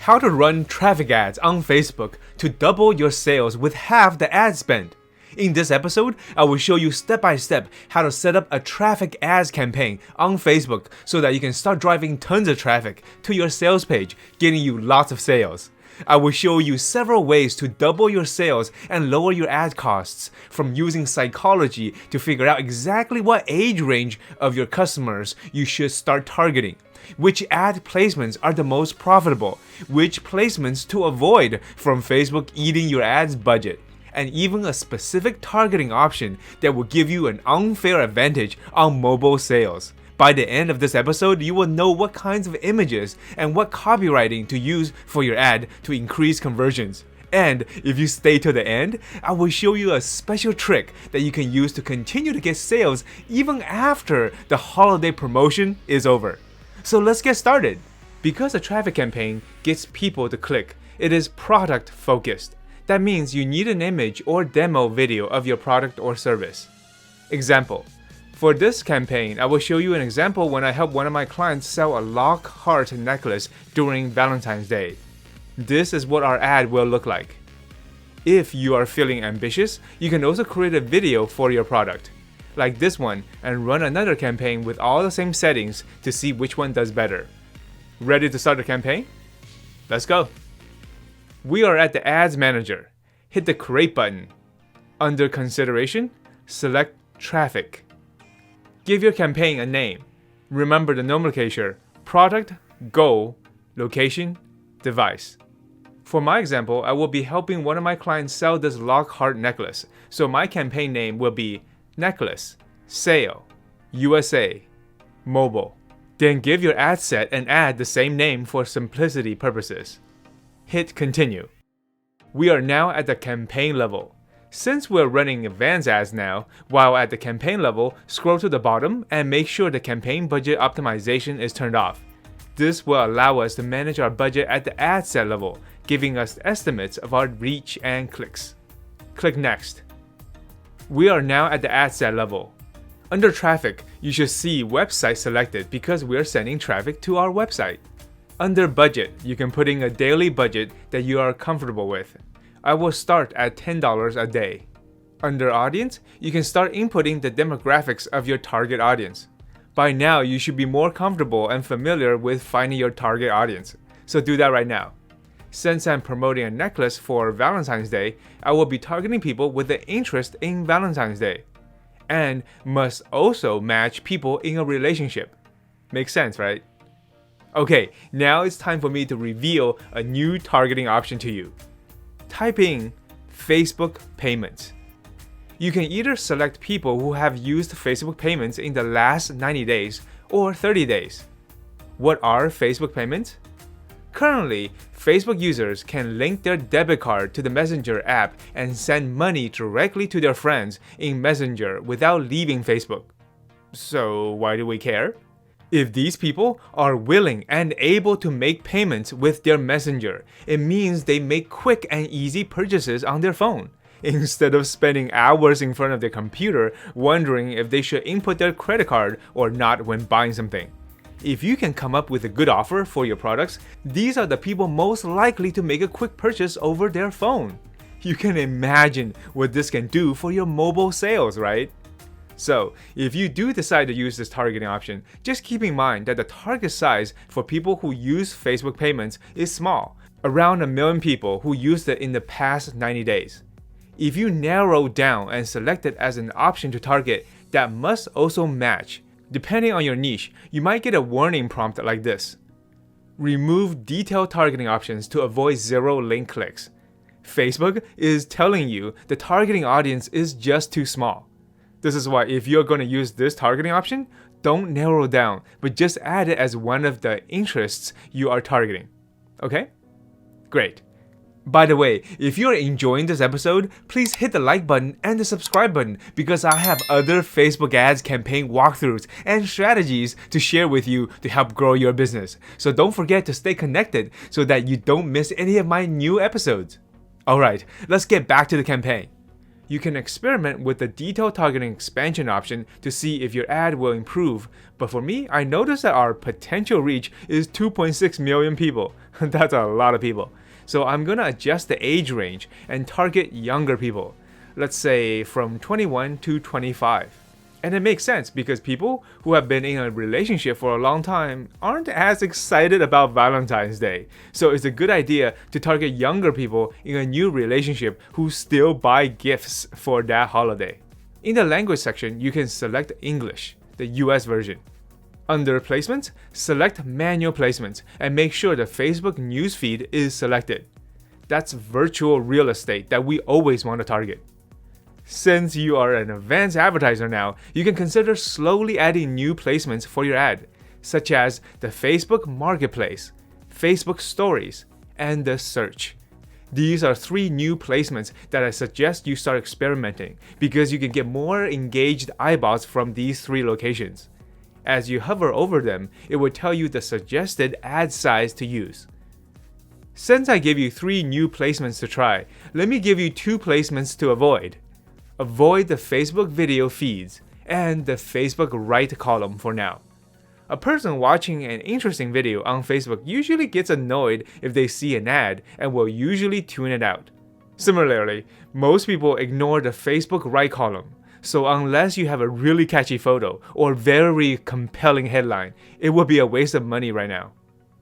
How to run traffic ads on Facebook to double your sales with half the ad spend. In this episode, I will show you step by step how to set up a traffic ads campaign on Facebook so that you can start driving tons of traffic to your sales page, getting you lots of sales. I will show you several ways to double your sales and lower your ad costs, from using psychology to figure out exactly what age range of your customers you should start targeting, which ad placements are the most profitable, which placements to avoid from Facebook eating your ads budget, and even a specific targeting option that will give you an unfair advantage on mobile sales. By the end of this episode, you will know what kinds of images and what copywriting to use for your ad to increase conversions. And if you stay till the end, I will show you a special trick that you can use to continue to get sales even after the holiday promotion is over. So let's get started. Because a traffic campaign gets people to click, it is product focused. That means you need an image or demo video of your product or service. Example. For this campaign, I will show you an example when I help one of my clients sell a lock heart necklace during Valentine's Day. This is what our ad will look like. If you are feeling ambitious, you can also create a video for your product, like this one, and run another campaign with all the same settings to see which one does better. Ready to start the campaign? Let's go. We are at the Ads Manager. Hit the Create button. Under Consideration, select Traffic. Give your campaign a name. Remember the nomenclature: product, goal, location, device. For my example, I will be helping one of my clients sell this lock heart necklace, so my campaign name will be Necklace, Sale, USA, Mobile. Then give your ad set and add the same name for simplicity purposes. Hit Continue. We are now at the campaign level. Since we're running advanced ads now, while at the campaign level, scroll to the bottom and make sure the campaign budget optimization is turned off. This will allow us to manage our budget at the ad set level, giving us estimates of our reach and clicks. Click Next. We are now at the ad set level. Under Traffic, you should see Website selected because we are sending traffic to our website. Under Budget, you can put in a daily budget that you are comfortable with. I will start at $10 a day. Under Audience, you can start inputting the demographics of your target audience. By now, you should be more comfortable and familiar with finding your target audience, so do that right now. Since I'm promoting a necklace for Valentine's Day, I will be targeting people with an interest in Valentine's Day, and must also match people in a relationship. Makes sense, right? Okay, now it's time for me to reveal a new targeting option to you. Type in Facebook Payments. You can either select people who have used Facebook Payments in the last 90 days or 30 days. What are Facebook Payments? Currently, Facebook users can link their debit card to the Messenger app and send money directly to their friends in Messenger without leaving Facebook. So why do we care? If these people are willing and able to make payments with their Messenger, it means they make quick and easy purchases on their phone, instead of spending hours in front of their computer wondering if they should input their credit card or not when buying something. If you can come up with a good offer for your products, these are the people most likely to make a quick purchase over their phone. You can imagine what this can do for your mobile sales, right? So, if you do decide to use this targeting option, just keep in mind that the target size for people who use Facebook Payments is small, around 1 million people who used it in the past 90 days. If you narrow down and select it as an option to target that must also match, depending on your niche, you might get a warning prompt like this. Remove detailed targeting options to avoid zero link clicks. Facebook is telling you the targeting audience is just too small. This is why if you're going to use this targeting option, don't narrow down, but just add it as one of the interests you are targeting. Okay? Great. By the way, if you're enjoying this episode, please hit the like button and the subscribe button because I have other Facebook ads campaign walkthroughs and strategies to share with you to help grow your business. So don't forget to stay connected so that you don't miss any of my new episodes. Alright, let's get back to the campaign. You can experiment with the detailed targeting expansion option to see if your ad will improve, but for me, I noticed that our potential reach is 2.6 million people. That's a lot of people. So I'm gonna adjust the age range and target younger people. Let's say from 21 to 25. And it makes sense because people who have been in a relationship for a long time aren't as excited about Valentine's Day. So it's a good idea to target younger people in a new relationship who still buy gifts for that holiday. In the language section, you can select English, the US version. Under placements, select manual placements and make sure the Facebook newsfeed is selected. That's virtual real estate that we always want to target. Since you are an advanced advertiser now, you can consider slowly adding new placements for your ad, such as the Facebook Marketplace, Facebook Stories, and the Search. These are 3 new placements that I suggest you start experimenting because you can get more engaged eyeballs from these 3 locations. As you hover over them, it will tell you the suggested ad size to use. Since I gave you 3 new placements to try, let me give you 2 placements to avoid. Avoid the Facebook video feeds and the Facebook right column for now. A person watching an interesting video on Facebook usually gets annoyed if they see an ad and will usually tune it out. Similarly, most people ignore the Facebook right column, so unless you have a really catchy photo or very compelling headline, it would be a waste of money right now.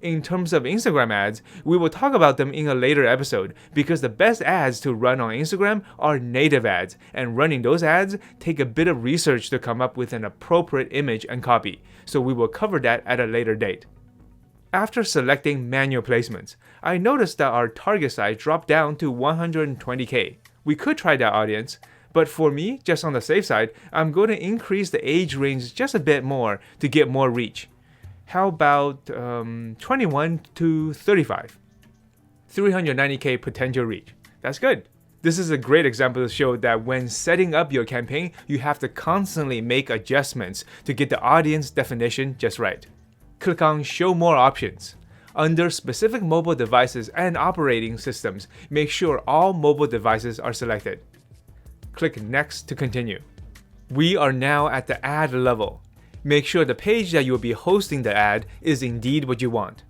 In terms of Instagram ads, we will talk about them in a later episode because the best ads to run on Instagram are native ads, and running those ads take a bit of research to come up with an appropriate image and copy, so we will cover that at a later date. After selecting manual placements, I noticed that our target size dropped down to 120K. We could try that audience, but for me, just on the safe side, I'm going to increase the age range just a bit more to get more reach. How about 21 to 35? 390K potential reach. That's good. This is a great example to show that when setting up your campaign, you have to constantly make adjustments to get the audience definition just right. Click on Show More Options. Under specific mobile devices and operating systems, make sure all mobile devices are selected. Click Next to continue. We are now at the ad level. Make sure the page that you will be hosting the ad is indeed what you want.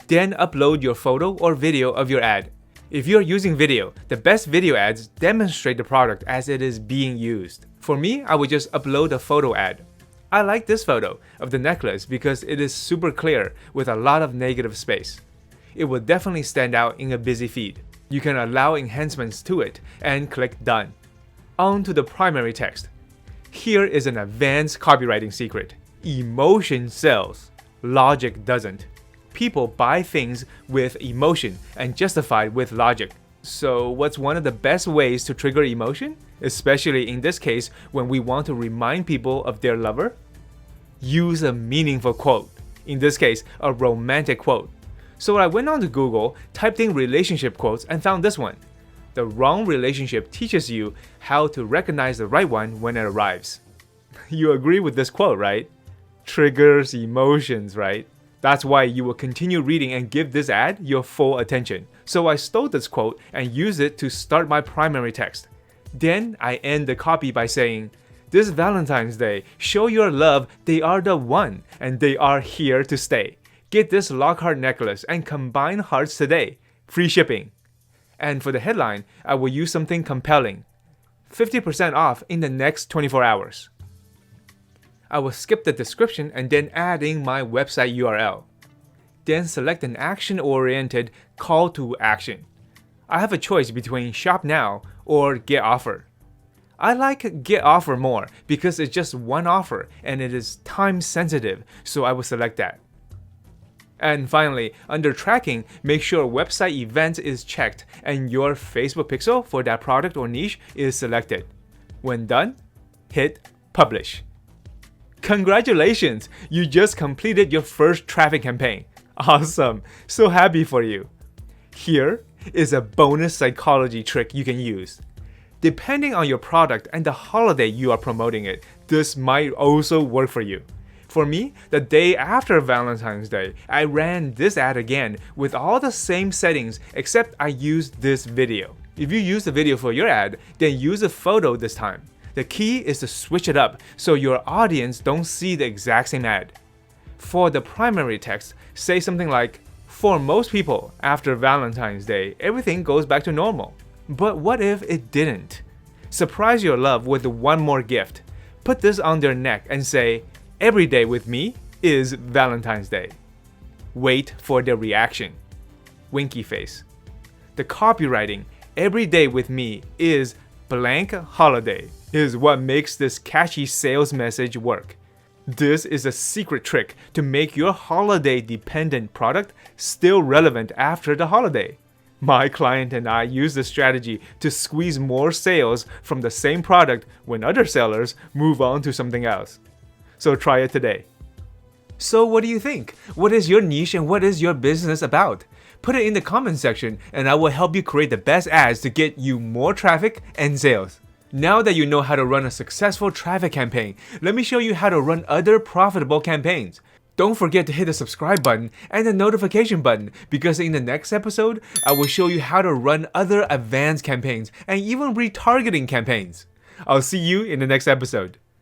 Then upload your photo or video of your ad. If you're using video, the best video ads demonstrate the product as it is being used. For me, I would just upload a photo ad. I like this photo of the necklace because it is super clear with a lot of negative space. It will definitely stand out in a busy feed. You can allow enhancements to it and click Done. On to the primary text. Here is an advanced copywriting secret. Emotion sells. Logic doesn't. People buy things with emotion and justify with logic. So what's one of the best ways to trigger emotion? Especially in this case when we want to remind people of their lover? Use a meaningful quote. In this case, a romantic quote. So I went on to Google, typed in relationship quotes and found this one. The wrong relationship teaches you how to recognize the right one when it arrives. You agree with this quote, right? Triggers emotions, right? That's why you will continue reading and give this ad your full attention. So I stole this quote and used it to start my primary text. Then I end the copy by saying, "This Valentine's Day, show your love, they are the one, and they are here to stay. Get this Lockhart necklace and combine hearts today. Free shipping." And for the headline, I will use something compelling. 50% off in the next 24 hours. I will skip the description and then add in my website URL. Then select an action-oriented call to action. I have a choice between shop now or get offer. I like get offer more because it's just one offer and it is time sensitive, so I will select that. And finally, under tracking, make sure website events is checked and your Facebook pixel for that product or niche is selected. When done, hit publish. Congratulations! You just completed your first traffic campaign. Awesome! So happy for you. Here is a bonus psychology trick you can use. Depending on your product and the holiday you are promoting it, this might also work for you. For me, the day after Valentine's Day, I ran this ad again with all the same settings except I used this video. If you use the video for your ad, then use a photo this time. The key is to switch it up so your audience don't see the exact same ad. For the primary text, say something like, "For most people, after Valentine's Day, everything goes back to normal." But what if it didn't? Surprise your love with one more gift. Put this on their neck and say, "Every day with me is Valentine's Day." Wait for their reaction. Winky face. The copywriting, "Every day with me is blank holiday," is what makes this catchy sales message work. This is a secret trick to make your holiday-dependent product still relevant after the holiday. My client and I use this strategy to squeeze more sales from the same product when other sellers move on to something else. So try it today. So what do you think? What is your niche and what is your business about? Put it in the comment section and I will help you create the best ads to get you more traffic and sales. Now that you know how to run a successful traffic campaign, let me show you how to run other profitable campaigns. Don't forget to hit the subscribe button and the notification button because in the next episode, I will show you how to run other advanced campaigns and even retargeting campaigns. I'll see you in the next episode.